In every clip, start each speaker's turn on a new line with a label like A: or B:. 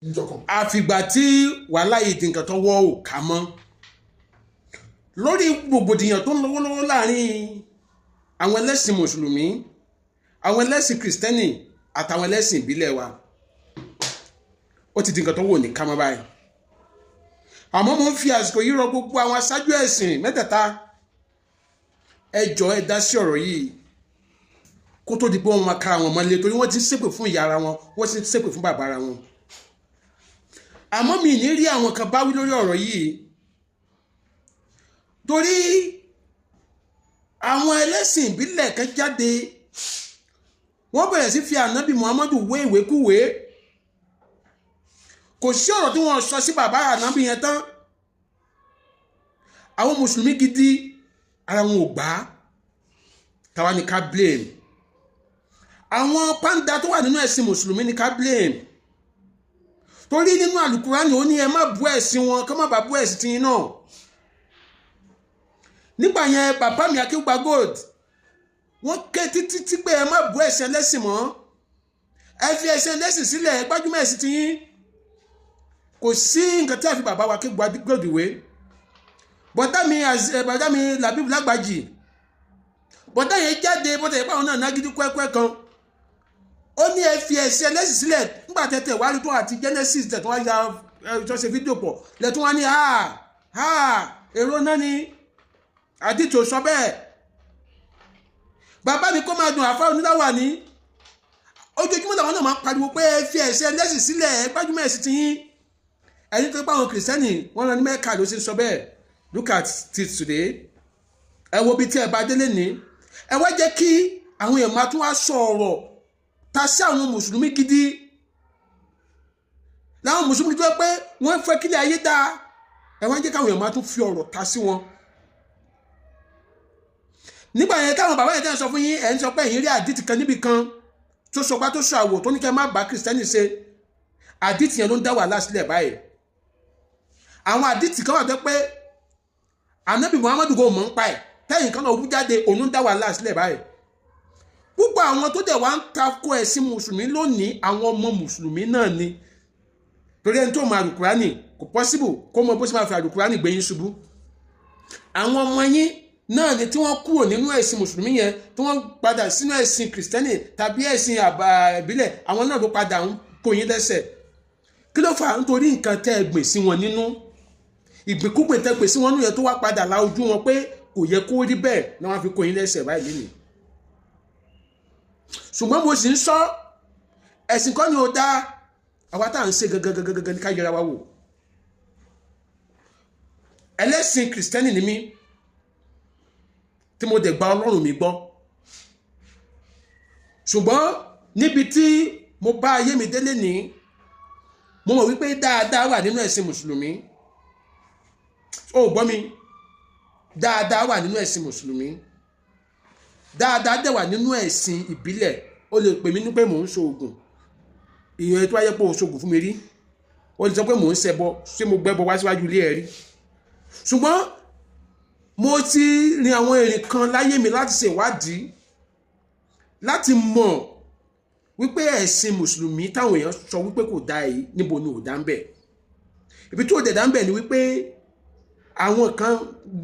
A: àfìgbà tí wàhálà yìí di nǹkan tó wọ́ ò ká mọ́ lórí gbògbòdìyàn tó ń lọ́wọ́lọ́wọ́ láàrin àwọn ẹlẹ́sìn mùsùlùmí àwọn ẹlẹ́sìn kìrìsìtẹ́nì àtàwọn ẹlẹ́sìn ìbílẹ̀ wa ó ti di nǹkan tó wò ní ká mọ́ báyìí àmọ́ mo ń fi àsìkò yìí rọ gbogbo àwọn aṣáájú ẹ̀sìn mẹ́tẹ̀ẹ̀ta ẹ jọ̀ọ́ ẹ dá sí ọ̀rọ̀ yìí kó tó di pé wọ́n máa kára wọn mọ́lé torí wọ́n ti ṣépè fún ìyá ara wọn wọ́n ti ṣépè fún bàbá ara wọn àmọ́ mi ní rí àwọn kan báwí lórí ọ̀rọ̀ yìí torí àwọn ẹlẹ́sìn ìbílẹ̀ kan jáde wọ́n bẹ̀rẹ̀ sí fi ànábì Muhammadu wé ìwékúwé kò sí ọ̀rọ̀ tí wọ́n sọ sí bàbá ànábì yẹn tán àwọn mùsùlùmí gidi ara wọn ò gbà táwa ní ká blame àwọn pàǹdà tó wà nínú ẹ̀sìn mùsùlùmí ní ká blame torí nínú àlùkùránì ó ní ẹ má bú ẹ̀sìn wọn kó má bàa bú ẹ̀sìn tiyín náà nígbà yẹn bàbá mi Akéwùgbà Gold wọ́n ké títí pé ẹ má bú ẹ̀sìn ẹlẹ́sìn mọ́ ẹ fi ẹ̀sìn ẹlẹ́sìn sílẹ̀ ẹ gbájúmọ́ ẹ̀sìn tiyín kò sí nǹkan tí a fi bàbá wa Akéwùgbà Gold wé bọ́dá mi Làbíbù Lágbàjì bọ́dá yẹn jáde bọ́dá yẹn pàwọn náà nágídí kwẹ́kwẹ́ kan ó ní ẹ fi ẹ̀sìn ẹlẹ́sìn sílẹ̀ nígbà tẹ̀tẹ̀ wá rí tó àti Genesis tẹ̀ tó wá ya tó ṣe fídíò pọ̀ lẹ́tún wá ní èrò náà ni àdìtò sọ bẹ́ẹ̀ bàbá mi kó máa dùn àfá oníláwà ní ojoojúmọ́ làwọn náà máa pariwo pé ẹ fi ẹ̀sìn ẹlẹ́sìn sílẹ̀ ẹ gbájúmọ́ ẹ̀sìn tiyín ẹni tó pàwọn kìrìsìtẹ́nì wọ́n rán ní Mẹ́kà ló ṣe sọ bẹ́ẹ̀ look at it today ẹ wo bí tí ẹ bá délé ní ẹ wá jẹ́ kí àwọn èèyàn máa tún wá sọ ọ̀rọ̀ ta sí àwọn mùsùlùmí gidi láwọn mùsùlùmí tó pé wọ́n fẹ́ kílẹ̀ ayé dáa ẹ wá jẹ́ káwọn èèyàn máa tún fi ọ̀rọ̀ ta sí wọn nígbà yẹn táwọn bàbá yẹn tẹ́ ń sọ fún yín ẹ̀ ń sọ pé ẹ̀yin rí àdìtì kan níbi kan tó sọ pá tó sọ àwò tó ní kẹ́ má bá kìrìsìtẹ́nì ṣe àdìtì yẹn ló ń dá wàhálà sílẹ̀ báyìí àwọn àdìtì kan wà tó pé ànábì Muhammadu kò mọ̀ ń pa ẹ̀ tẹ́yìn kan náà wú jáde òun ń dá wàhálà sílẹ̀ báyìí púpọ̀ àwọn tó dẹ̀ wá ń takò ẹ̀sìn mùsùlùmí lónìí àwọn ọmọ mùsùlùmí náà ni torí ẹni tó mọ àlùkùránì kò possible kó mọ bó ṣe máa fi àlùkùránì gbé yín ṣubú àwọn ọmọ yín náà ni tí wọ́n kúrò nínú ẹ̀sìn mùsùlùmí yẹn tí wọ́n padà sínú ẹ̀sìn kìrìsìtẹ́nì tàbí ẹ̀sìn ìbílẹ̀ àwọn náà ló padà ń kó yín lẹ́sẹ̀ kí ló fà á nítorí nǹkan tẹ́ ẹ gbìn sí wọn nínú ìgbìnkúgbìn tẹ́ gbìn sí wọn nínú yẹn tó wá padà la ojú wọn pé kò yẹ kó rí bẹ́ẹ̀ náà wọ́n fi kó yín lẹ́sẹ̀ báyìí nìyí ṣùgbọ́n mo sì ń sọ ẹ̀sìn kan ni ó dá àwa tá à ń ṣe gangan ní ká yẹra wa wò ẹlẹ́sìn kìrìsìtẹ́nì ni mí tí mo dẹ̀ gba Ọlọ́run mi gbọ́ ṣùgbọ́n níbi tí mo bá ayé mi délé ní mo mọ̀ wípé dáadáa wà nínú ẹ̀sìn mùsùlùmí ó gbọ́ mi dáadáa wà nínú ẹ̀sìn mùsùlùmí dáadáa dẹ̀ wà nínú ẹ̀sìn ìbílẹ̀ ó lè pè mí ní pé mò ń ṣoògùn ìyẹn tó wáyé pé ó ṣoògùn fún mi rí ó lè sọ pé mò ń ṣẹbọ ṣé mo gbẹ́bọ wá síwájú ilé ẹ̀ rí ṣùgbọ́n mo ti rin àwọn ìrìn kan láyé mi láti ṣèwádìí láti mọ̀ wípé ẹ̀sìn mùsùlùmí táwọn èèyàn sọ wípé kò dá èyí níbo ni ò dá ń bẹ̀ ibi tó dẹ̀ dá ń bẹ̀ ni wípé àwọn kan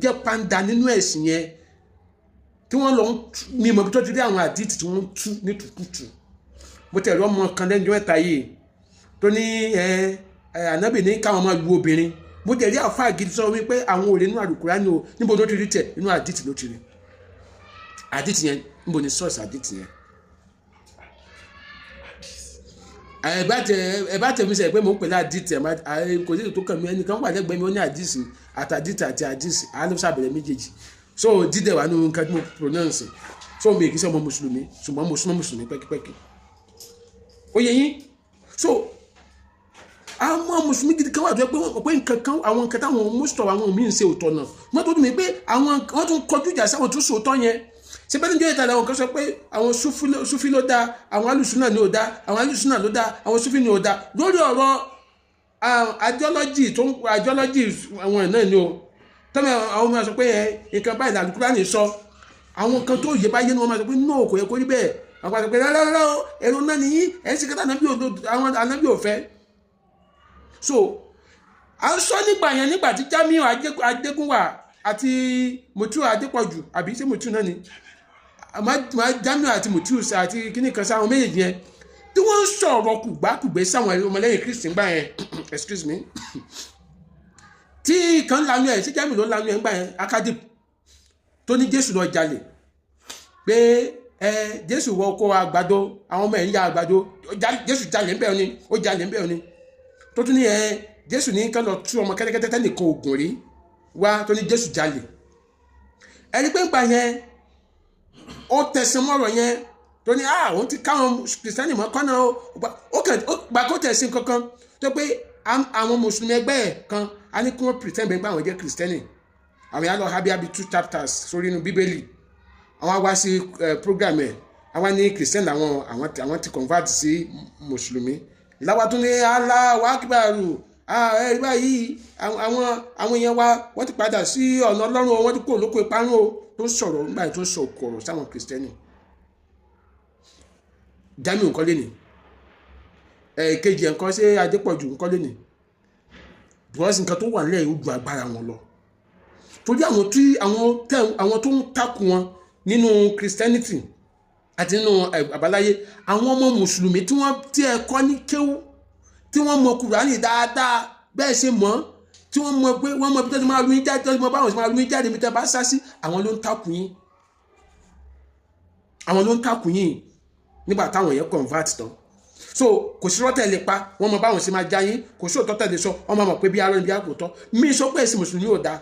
A: jẹ́ pàǹdà nínú ẹ̀sìn yẹn tí wọ́n lọ ń mímọ̀ bí tó ti rí àwọn àdìtì tí wọ́n ń tú ní tùkùtù mo tẹ̀lé ọmọ kan lẹ́nu ẹ̀ta yìí tó ní ànábì ní káwọn máa lu obìnrin mo tẹ̀ rí àfáà gidi sọ wípé àwọn òrè nínú àlùkùránì o níbo ló ti rí tẹ̀ nínú àdìtì ló ti rí àdìtì yẹn níbo ni sọ́ọ̀sì àdìtì yẹn ẹ̀bá tẹ̀mí sẹ̀ pé mò ń pè ní àdìtì kò sí ètò kàn mí ẹnìkan wà lẹ́gbẹ̀ẹ́ mi ó ní àdìsì àtàdìtì àti àdìsì àlùsàbẹ̀rẹ̀ méjèèjì so dídẹ̀ wà nínú nǹkan tí mo pronounce so mi kì í ṣe ọmọ mùsùlùmí ṣùgbọ́n mo súnmọ́ mùsùlùmí pẹ́kípẹ́kí ó yẹ yín so àwọn mùsùlùmí gidi kan wà tó yẹ pé wọ́n pé nǹkan kan àwọn nǹkan táwọn mọ́sítọ̀ àwọn míì ń ṣe òótọ́ náà wọ́n tó dùn mí pé wọ́n tún kọjú ìjà sáwọn tó sòótọ́ yẹn ṣe bẹ́ẹ̀ ní ìjọ ìtàlẹ̀ àwọn kan sọ pé àwọn súfí ló dá àwọn alùsùnà ni ò dá àwọn alùsùnà ló dá àwọn súfí ni ò dá lórí ọ̀rọ̀ ideology àwọn ẹ̀ náà ni o tọ́mọ̀ àwọn ọmọ sọ pé nǹkan báyìí l'Àlùkùránì sọ àwọn kan tó yẹ báyé ni wọ́n máa sọ pé no kò yẹ kó rí bẹ́ẹ̀ àwọn àti pé rárá ẹ̀rọ náà nìyí ẹ̀ ń sì kẹta ànábì ò fẹ́ so à ń sọ nígbà yẹn nígbà tí Jamiu Adégúnwà àti Mutiu Adépọ̀jù àbí ṣé Mutiu náà ni Jamiu àti Mutiu àti kíní kan sáwọn méjèèjì yẹn tí wọ́n ń sọ̀rọ̀ kùgbákùgbé sáwọn ọmọlẹ́yìn Kristi gbà yẹn excuse me tí kan lanu ẹ̀ sí Jamiu ló lanu ẹ̀ gbà yẹn Akadip tó ní Jésù lọ jalè pé Jésù wọ kó àgbàdo àwọn ọmọ ẹ̀ ń ya àgbàdo Jésù jalè ń bẹ̀ ni ó jalè ń bẹ̀ ni tó tún ní Jésù ní kán lọ tú ọmọ kẹ́tẹ́kẹ́tẹ́ nìkan ògùn rí wá tó ní Jésù jalè ẹni pé ń pa yẹn ó tẹ̀sán mọ́rọ̀ yẹn tó ní òun ti káwọn kìrìsìtẹ́nì mọ́ kọ́nà ó gbà kó tẹ̀sí kankan tó pé àwọn mùsùlùmí ẹgbẹ́ ẹ̀ kan á ní kí wọ́n pretend bẹ́ẹ̀ pé àwọn jẹ́ kìrìsìtẹ́nì àwọn yàrá lọ hábíà bíi 2 chapters sórí inú bíbélì àwọn wá sí program ẹ̀ àwọn ní kìrìsìtẹ́nì àwọn ti convert sí mùsùlùmí ìlàwà tún ní Allahu Akbar ẹ̀rí báyìí àwọn èèyàn wa wọ́n ti padà sí ọ̀nà Ọlọ́run o wọ́n ti kó olóko ìparun o tó ń sọ̀rọ̀ nígbà tó ń sọ òkòrò sáwọn kìrìsìtẹ́nì Jamiu nǹkan lé ní kejì nǹkan ṣe Adépọ̀jù nǹkan lé ní because nǹkan tó wà nílẹ̀ yóò ju agbára wọn lọ torí àwọn tó ń takò wọn nínú Christianity àti nínú àbáláyé àwọn ọmọ mùsùlùmí tí wọ́n ti ẹ̀kọ́ ní kéwú tí wọ́n mọ Kùránì dáadáa bẹ́ẹ̀ ṣe mọ̀ tí wọ́n mọ̀ pé wọ́n mọ̀ bí tẹ́lẹ̀ máa lu yín jáde tẹ́lẹ̀ mọ̀ báwọn ṣe máa lu yín jáde mi tẹ́ bá sá sí àwọn ló ń takò yín nígbà táwọn yẹn convert tán so kò sí rọ́tẹ̀ lè pa wọ́n mọ̀ báwọn ṣe máa já yín kò sí òtọ́tẹ̀ lè sọ wọ́n máa mọ̀ pé bí arọ́ níbi àkótọ́ mi sọ pé ẹ̀sìn mùsùlùmí ò dáa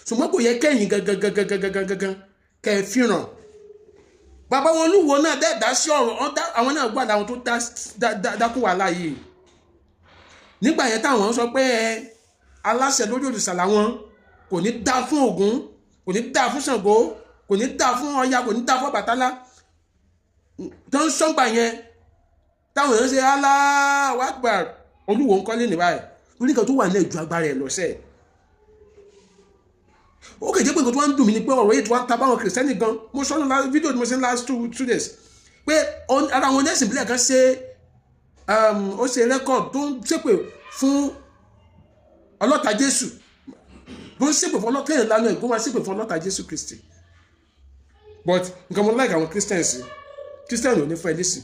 A: ṣùgbọ́n kò yẹ kẹ́yìn gangan kẹ́ ẹ fìràn bàbá wọn Olúwo náà dá sí ọ̀rọ̀ àwọn náà gbọ́dọ̀ àwọn tó dákú wà láàyè nígbà yẹn táwọn sọ pé aláṣẹ lórí òrìṣà làwọn kò ní dá fún Ògún kò ní dá fún Ṣàngó kò ní dá fún Ọya kò ní dá fún Ọbàtálá tó ń sọ́ngbà yẹn táwọn èèyàn ṣe Allahu Akbar Olúwo ń kọ́lé ní báyìí oníkan tó wà ní ìjọ agbára ẹ̀ lọ́sẹ̀ ó kèjé pé nǹkan tó wá ń dùn mí ni pé ọ̀rọ̀ yìí tó wá ń ta báwọn kìrìsìtẹ́nì gan mo sọ́nù fídíò tí mo ṣe ń last 2 days pé ara wọn ẹ̀sìn ìbílẹ̀ kan ṣe ó ṣe rẹ́kọ̀d tó ń ṣépè fún ọlọ́ta Jésù tó ń ṣépè fún ọlọ́ta ìlànà ẹ̀gbọ́n wa ṣépè fún ọlọ́ta Jésù Kristi but nǹkan mo like àwọn Christians ò ní fẹ́ lẹ́sìn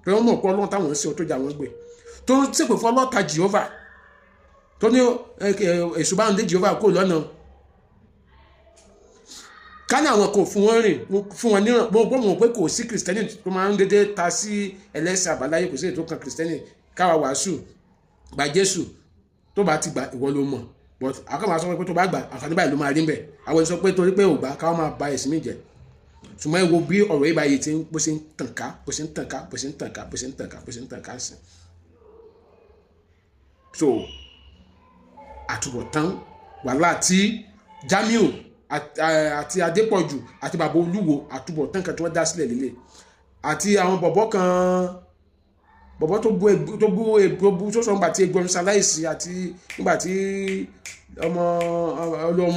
A: pé wọ́n mọ̀ pé ọlọ́run táwọn ń ṣe tó jà wọ́n gbé tó ń ṣépè fún ọlọ́ta Jehovah tó ní èṣù bá ń dé Jehovah kó lọ́nà ká ní àwọn kò fún wọn rìn fún wọn níran mo gbọ́ mọ̀ pé kò sí kìrìsìtẹ́nì tó máa ń dédé ta sí ẹlẹ́sìn àbáláyé kò sí ètò kan kìrìsìtẹ́nì káwa wàásù gba Jésù tó bá ti gbà ìwọ ló mọ̀ but àkàmà sọ pé tó bá gbà àǹfààní báyìí ló máa rí ń bẹ̀ àwọn sọ pé torí pé ò gbà káwọn máa ba ẹ̀sìn mi jẹ́ ṣùgbọ́n ẹ wo bí ọ̀rọ̀ yìí báyìí ti ń bó ṣe ń tàn ká sí so àtúbọ̀tán wàhálà tí Jamiu àti Adépọ̀jù àti bàbá Olúwo àtúbọ̀tán kan tí wọ́n dá sílẹ̀ lílé àti àwọn bọ̀bọ̀ tó bú tó sọ nígbà tí egbòrin ṣaláìsí àti nígbà tí ọmọ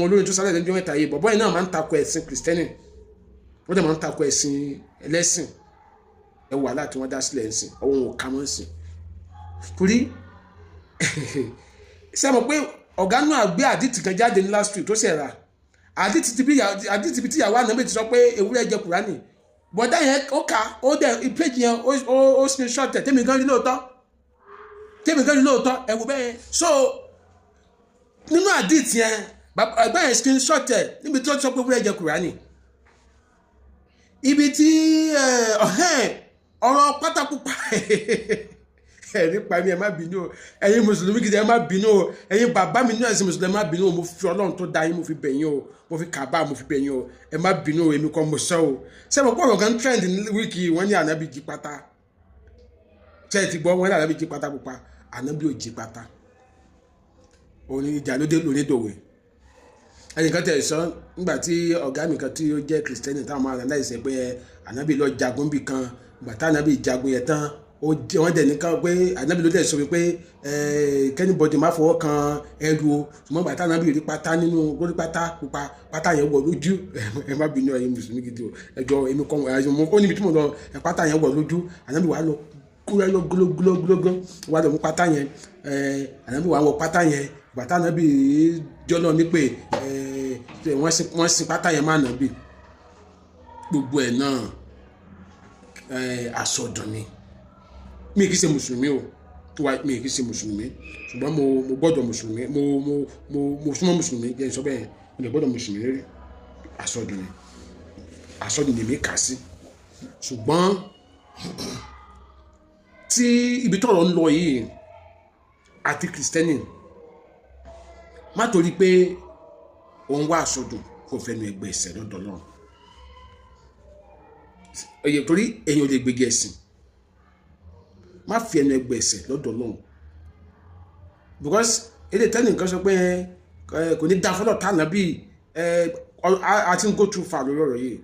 A: olórin tó ṣaláìsí lẹ́jọ́ mẹ́ta yìí bọ̀bọ̀ yìí náà máa ń takò ẹ̀sìn kìrìsìtẹ́nì wọ́n dẹ̀ máa ń takò ẹ̀sìn ẹlẹ́sìn ẹwà wàhálà tí wọ́n dá sílẹ̀ ẹ̀sìn ọwọ́ wọn ò ká mọ́ ẹ̀sìn torí ṣe mọ̀ pé ọ̀gá náà gbé àdìtì kan jáde ní last week tó ṣẹ̀ rà àdìtì bí tíyàwó ànábì ti sọ pé ewúrẹ́ jẹ Kùránì bọ̀dá yẹn ó kà ó dẹ̀ ìpéjì yẹn ó screenshot ẹ̀ tẹ́mi gan rí lóòótọ́ ẹ̀wù bẹ́ẹ̀ so nínú àdìtì yẹn ẹgbẹ́ yẹn screenshot ẹ̀ níbi tó sọ pé ewúrẹ́ jẹ Kùránì ibi tí ọ̀rọ̀ pátákùpá ẹ̀rí pa mí ẹ má bínú o ẹ̀yin mùsùlùmí gidi ẹ má bínú o ẹ̀yin bàbá mi nínú ẹ̀sìn mùsùlùmí ẹ má bínú o mo fi Ọlọ́run tó dá yín mo fi bẹ̀ yín o mo fi Kàbá mo fi bẹ̀ yín o ẹ má bínú o èmi kọ́ mo sọ o sẹ́wọ̀n pọ̀ ọ̀gá trend ní wíìkì wọ́n ní ànábì jí pátá ṣe ti gbọ́ wọ́n ní ànábì jí pátá pupa ànábì ò jí pátá òní ìjà ló dé lóní dòwe ẹnìkan tẹ̀ sọ nígbà tí ọ̀gá mi kan tí ó jẹ́ kìrìsìtẹ́nì táwọn máa rán láìsẹ̀ pé ànábì lọ jagun bì kan gbàtà ànábì jagun yẹn tán wọ́n dẹ̀ nìkan pé ànábì ló dẹ̀ sọ pé kẹ́nìbọ̀dì má fọwọ́ kan ẹrù o ṣùgbọ́n bàtà ànábì rí pátá nínú lórí pátá pupa pátá yẹn wọ̀ lójú ẹ má bínú ẹ̀yin mùsùlùmí gidi o ẹjọ́ èmi kọ́ ó níbi tí mo lọ pátá yẹn wọ̀ lójú ànábì wà lọ kúrò lọ gúlógúlógúlógún wà lọ mú pátá yẹn ànábì wà wọ pátá yẹn bàtà ànábì jọlọ ní pé wọ́n sin pátá yẹn má ànábì gbogbo ẹ̀ náà àsọdùn ni mi kì í ṣe mùsùlùmí o mi kì í ṣe mùsùlùmí ṣùgbọ́n mo gbọ́dọ̀ mùsùlùmí mo súnmọ́ mùsùlùmí jẹ́ ìsọ bẹ́ẹ̀ mo lè gbọ́dọ̀ mùsùlùmí rí àsọdùn ni mi kà sí ṣùgbọ́n tí ibi tọ́rọ̀ ń lọ yìí àti kìrìsìtẹ́nì má torí pé òun wá àsọdùn kò fẹ́nu ẹgbẹ́ ẹ̀sẹ̀ lọ́dọ̀ náà èyí torí èyàn ò lè gbégi ẹ̀sìn má fi ẹnu ẹgbẹ́ ẹ̀sẹ̀ lọ́dọ̀ náà because èdè tẹ́lẹ̀ nǹkan sọ pé kò ní dá fọ́lọ̀ tá nàbí àti ń go too far lórí ọ̀rọ̀ yìí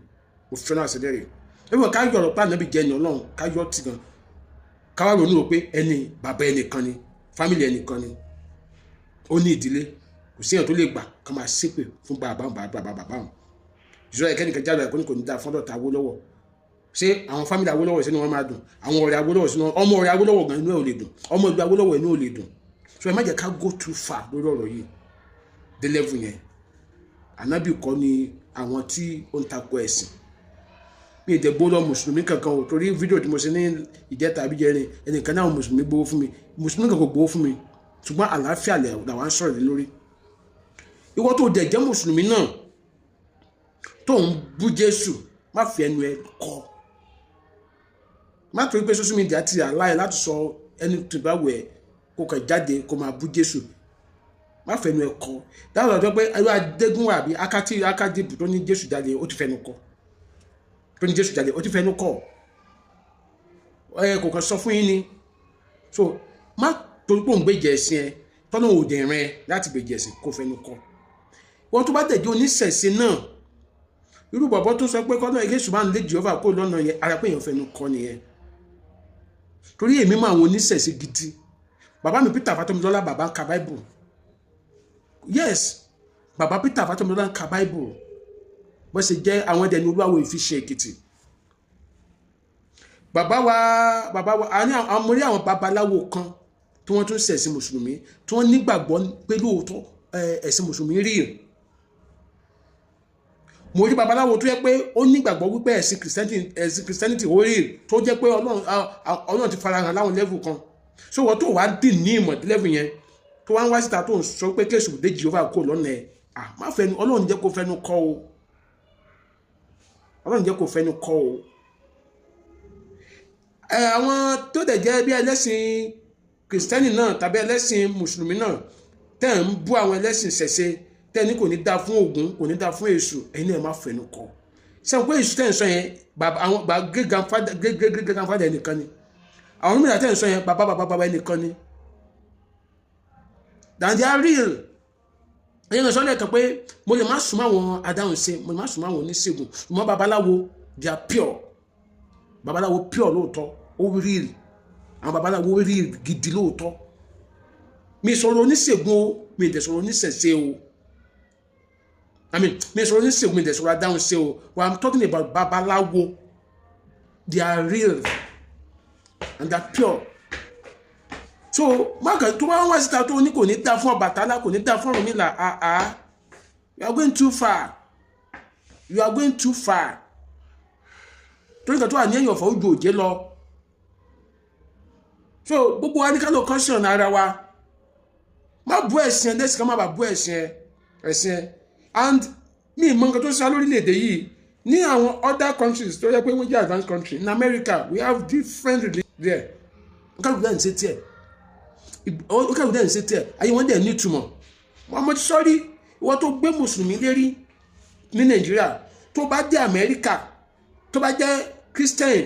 A: mo fi fẹ́ràn àṣẹlẹ̀ rẹ̀ ẹ̀wọ̀n ká yọ̀ ọ̀rọ̀ pé ànábì jẹ́ ẹni ọlọ́run ká yọ̀ tì gan ká wá ronú rò pé ẹni bàbá ẹnìkan ni fámìlì ẹnìkan ni ó ní ìdílé kò sí èèyàn tó lè gbà ká máa ṣépè fún bàbá wọn ìṣòro ẹ̀kẹ́nìkan jáde ẹ̀kọ́ ní kò ní dá fọ́lọ̀ tá Awólọ́wọ̀ ṣé àwọn fámìlì Awólọ́wọ̀ sínú wọn máa dùn àwọn ọ̀rẹ́ Awólọ́wọ̀ sínú ọmọ ọ̀rẹ́ Awólọ́wọ̀ gan inú ẹ̀ ò lè dùn ọmọ ìlú Awólọ́wọ̀ inú ò lè dùn so ẹ má jẹ́ ká go too far lórí ọ̀rọ̀ yìí dé level yẹn ànábì kọ́ ni àwọn tí ó ń takò ẹ̀sìn mi ìdẹ gbó lọ mùsùlùmí kankan o torí fídíò tí mo ṣe ní ìjẹta àbíjẹrin ẹnìkan náà mùsùlùmí gbowó fún mi mùsùlùmí kankan gbowó fún mi ṣùgbọ́n àlàáfíà làwọn sọ̀rọ̀ lé lórí ìwọ tó dẹ̀ jẹ́ mùsùlùmí náà tó ń bú Jésù má fi ẹnu ẹ kọ́ má torí pé social media ti àláyé láti sọ ẹni tó bá wẹ̀ kó kàn jáde kó máa bú Jésù má fẹnu ẹ kọ́ dáhùn ọ̀dọ́ pé ayé adégún àbí akádìbò tó ní Jésù jáde ó ti fẹnu kọ́ tó ní Jésù jáde ó ti fẹnu kọ́ kò kàn sọ fún yín ni so má torí pé òun gbèjẹ ẹ̀sìn ẹ tọ́nà òde rẹ láti gbèjẹ ẹ̀sìn kó fẹnu kọ́ wọ́n tó bá tẹ̀jú oníṣẹ̀ṣe náà irú bọ̀bọ̀ tó sọ pé kọ́nà Jésù máa ń lé Jehovah kó lọ́nà yẹn ara pé èèyàn fẹnu kọ́ nìyẹn torí èmi máa wọn oníṣẹ̀ṣe gidi bàbá mi Peter Fatomilola bàbá ń ka Bible yes bàbá Peter Fatomilola ń ka Bible bó ṣe jẹ́ àwọn ẹ̀dẹ̀ ní Olúwawo Ìfiṣẹ́ Èkìtì bàbá wa mo rí àwọn babaláwo kan tí wọ́n tún ṣẹ̀sìn mùsùlùmí tí wọ́n nígbàgbọ́ pé lóòótọ́ ẹ̀sìn mùsùlùmí rí mo rí babaláwo tó yẹ pé ó nígbàgbọ́ wípé ẹ̀sìn Christianity ó rí tó jẹ́ pé Ọlọ́run ti farahàn láwọn level kan so wọ́n tó wá dì ní ìmọ̀ level yẹn tó wá ń wá síta tó ń sọ pé kéṣù dé Jehovah kó lọ́nà ẹ̀ má fẹnu Ọlọ́run jẹ́ kó fẹnu kọ́ o Ọlọ́run jẹ́ kó fẹnu kọ́ o àwọn tó dẹ̀ jẹ́ bí ẹlẹ́sìn kìrìsìtẹ́nì náà tàbí ẹlẹ́sìn mùsùlùmí náà tẹ́ ń bú àwọn ẹlẹ́sìn ṣẹ̀ṣe tẹ́ ní kò ní dá fún Ògún kò ní dá fún Èṣù ẹ̀yin náà má fẹnu kọ́ sẹ́wọ̀n pé Èṣù tẹ́ ń sọ yẹn àwọn great grandfather ẹnìkan ni àwọn mìíràn tẹ́ ń sọ yẹn bàbá ẹnìkan ni and they are real ẹ̀yin náà sọ lẹ́ẹ̀kan pé mo lè má súnmọ́ àwọn adáhùnṣe mo lè má súnmọ́ àwọn oníṣègùn ṣùgbọ́n babaláwo they are pure babaláwo pure lóòótọ́ ó real àwọn babaláwo real gidi lóòótọ́ mi sọ̀rọ̀ oníṣègùn o mi dẹ̀ sọ̀rọ̀ oníṣẹ̀ṣe o mi sọ̀rọ̀ oníṣègùn mi dẹ̀ sọ̀rọ̀ adáhùnṣe o what I'm talking about babaláwo they are real and they are pure so máàkà tó bá wá síta tó ní kò ní dá fún Ọbàtálá kò ní dá fún Ọ̀rúnmìlà you are going too far torí kan tó wà ní ẹ̀yìn ọ̀fọ̀ ojú òjé lọ so gbogbo wa ní ká ló caution ara wa má bú ẹ̀sìn ẹ̀ lẹ́sìn ká má bà bú ẹ̀sìn ẹ̀ and mi ìmọ̀ nǹkan tó sá lórílẹ̀‐èdè yìí ní àwọn other countries tó yẹ pé wọ́n jẹ́ advanced country in America we have different religion there nǹkan ló dẹ̀ ń ṣe tiẹ̀ ayé wọn dẹ̀ ní ìtumọ̀ mo ti sọ́rí ìwọ tó gbé mùsùlùmí lérí ní Nàìjíríà tó bá dé Amẹ́ríkà tó bá jẹ́ Christian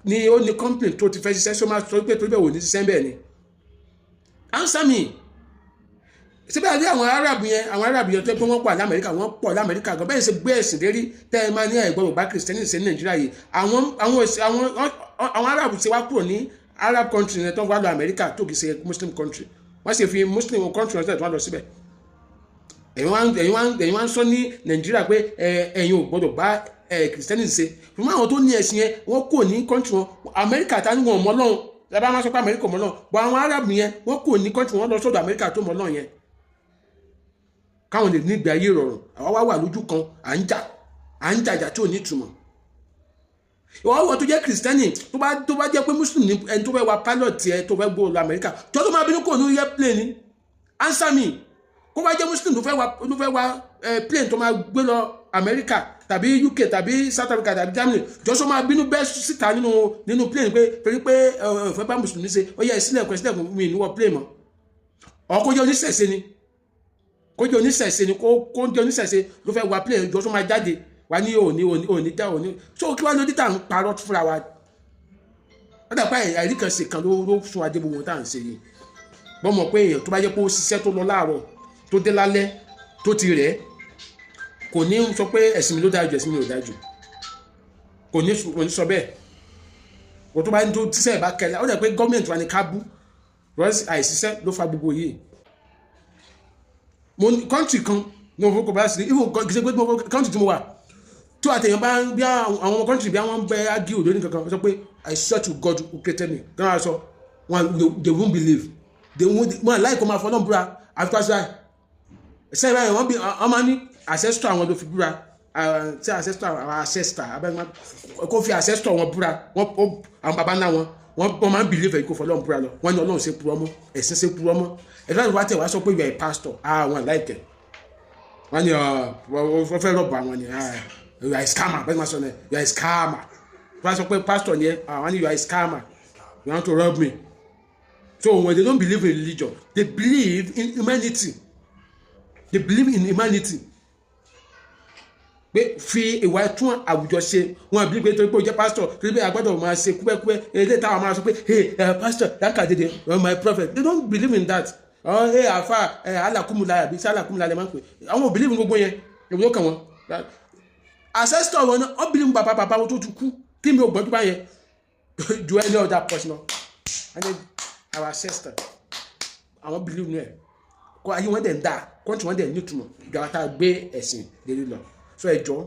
A: ni ó ní company tó ti fẹ́ ṣiṣẹ́ sọ máa sọ pé tó bẹ̀ wò ní ṣiṣẹ́ bẹ́ẹ̀ ni answer me síbẹ̀ àdé àwọn Arab yẹn tó pé wọ́n pọ̀ l'Amẹ́ríkà gan bẹ́ẹ̀ ṣe gbé ẹ̀sìn lérí tẹ́ ẹ máa ní ẹ̀gbọ́n bá Christian ṣe ní Nàìjíríà yìí àwọn Arab ṣe wá kúrò ní Arab country yẹn tó wá lọ Amẹ́ríkà tó kì í ṣe Muslim country wọ́n ṣe fi Muslim country ọ̀sẹ̀ tó wá lọ síbẹ̀ ẹ̀yin wá ń sọ ní Nàìjíríà pé ẹ̀yin ò gbọ́dọ̀ bá Christian ṣe fún àwọn tó ní ẹ̀sìn yẹn wọ́n kò ní country wọn Amẹ́ríkà tá ní wọn mọ́ lọ́hùn lábá máa sọ pé Amẹ́ríkà mọ́ náà bọ́ àwọn Arab yẹn wọ́n kò ní kọ́ńtì wọn lọ sọ́dọ̀ Amẹ́ríkà tó mọ́ náà yẹn káwọn lè ní ìgbé ayé rọrùn àwa wá wà lójú kan à ń jàjà tí ò ní ìtumọ̀ ìwọ́n tó jẹ́ kìrìsìtẹ́nì tó bá jẹ́ pé mùsùlùmí ẹni tó fẹ́ wa pilot ẹ tó fẹ́ gbọ́ lọ Amẹ́ríkà tó tó máa bínú kò ní airplane ni answer me kó bá jẹ́ mùsùlùmí tó fẹ́ wa plane tó máa gbé lọ Amẹ́ríkà tàbí UK tàbí South Africa tàbí Germany jọ́sọ́ máa bínú bẹ́ẹ̀ síta nínú plane pé fẹ́ bá mùsùlùmí ṣe ó yẹ sílẹ̀kùn mi ìníwọ̀ plane mọ́ ọkọ̀ jẹ́ oníṣẹ̀ṣe ni kó jẹ́ oníṣẹ̀ṣe ló fẹ́ wa plane jọ́sọ́ máa jáde wà ní òní dá òní so kí wá ló dítà ń parọ́ fúnra wa wọ́n dàpá àìrí kan ṣe kan ló fún adé gbogbo tá à ń ṣe yìí bọ́ mọ̀ pé èèyàn tó bá jẹ́ pé ó ṣiṣẹ́ tó lọ láàárọ̀ tó dé lálẹ́ tó ti rẹ̀ kò ní sọ pé ẹ̀sìn mi ló dájú ẹ̀sìn mi ló dájú kò ní sọ bẹ́ẹ̀ kò tó bá ń tó tíṣẹ́ ìbá kẹlẹ́ ó dẹ̀ pé gọ́ọ̀mẹ̀ntì wa ní ká bú rọ́ọ̀sì àìsíṣẹ́ ló fa gbogbo yìí mo kọ́ńtì kan ní òfin kò bá sí ìwọ̀n kìí ṣe pé kọ́ńtì tí mo wà tó àtẹ̀yàn bá ń bí àwọn ọmọ kọ́ńtì bí àwọn bẹ́ ágí òdó ní kankan sọ pé I swear to God who created me kí wọ́n sọ they won't believe wọ́n láì kó máa fọ́ náà búra àfikọ́sọ́ ṣe ìbáyìí wọ́n máa ní ancestor àwọn ló fi búra ṣe ancestor àwọn ancestor abẹ́gbọ́n kó fi ancestor wọn búra àwọn bàbá náà wọ́n máa ń believe kó fọ́ náà búra lọ wọ́n ní Ọlọ́run ṣe purọ́ mọ́ ẹ̀sìn ṣe purọ́ mọ́ ẹ̀fẹ́ láti wá tẹ̀ wá sọ pé you are a pastor àwọn láìkẹ́ wọ́n ní wọ́n fẹ́ rọ̀bù àwọn ni you are a scammer bẹ́ẹ̀ máa sọ ní you are a scammer wọ́n sọ pé pastor ni wọ́n ní you are a scammer you want to rob me so when they don't believe in religion they believe in humanity pé fi ìwà tún àwùjọ ṣe wọn bí pé torí pé ó jẹ́ pastor torí pé àgbàdo máa ṣe kúpẹ́kúpẹ́ èdè táwọn máa sọ pé hey pastor dákàdédé my prophet they don't believe in that hey àfà alákùmùlà àbí sí alákùmùlà lè máa ń pè àwọn ò believe in gbogbo yẹn èwo ló kàn wọ́n ancestor wọn náà wọ́n believe bàbá wọn tó ti kú kí mi ò gbọ́dọ̀ bá yẹn ju any other person lọ our ancestor àwọn believe nù ẹ̀ kó ayé wọn dẹ̀ ń dà kọ́ńtì wọn dẹ̀ nítumọ̀ ìjọba tá a gbé ẹ̀sìn lérí lọ so ẹjọ́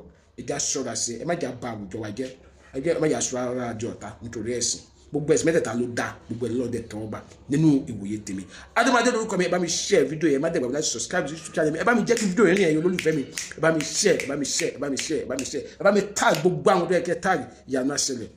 A: ẹjá ṣọ́ra sí ẹ má jà bà àwùjọ wa jẹ́ ẹ má jà ṣọ́ra ara àjọ ọ̀tá nítorí ẹ̀sìn gbogbo ẹ̀sìn mẹ́tẹ̀ẹ̀ta ló dá gbogbo ẹ̀ lọ́dẹ̀ tán ọba nínú ìwòye tèmi adémọdé lórúkọ mi ẹ bá mi share fídíò yẹn ẹ má dẹ̀ gbàgbé láti subscribe sí YouTube channel mi ẹ bá mi jẹ́ kí fídíò yẹn rìn ẹ̀yin olólùfẹ́ mi ẹ bá mi share ẹ bá mi tag gbogbo àwọn tó yẹ kẹ́ tag ìyanu àṣẹlẹ̀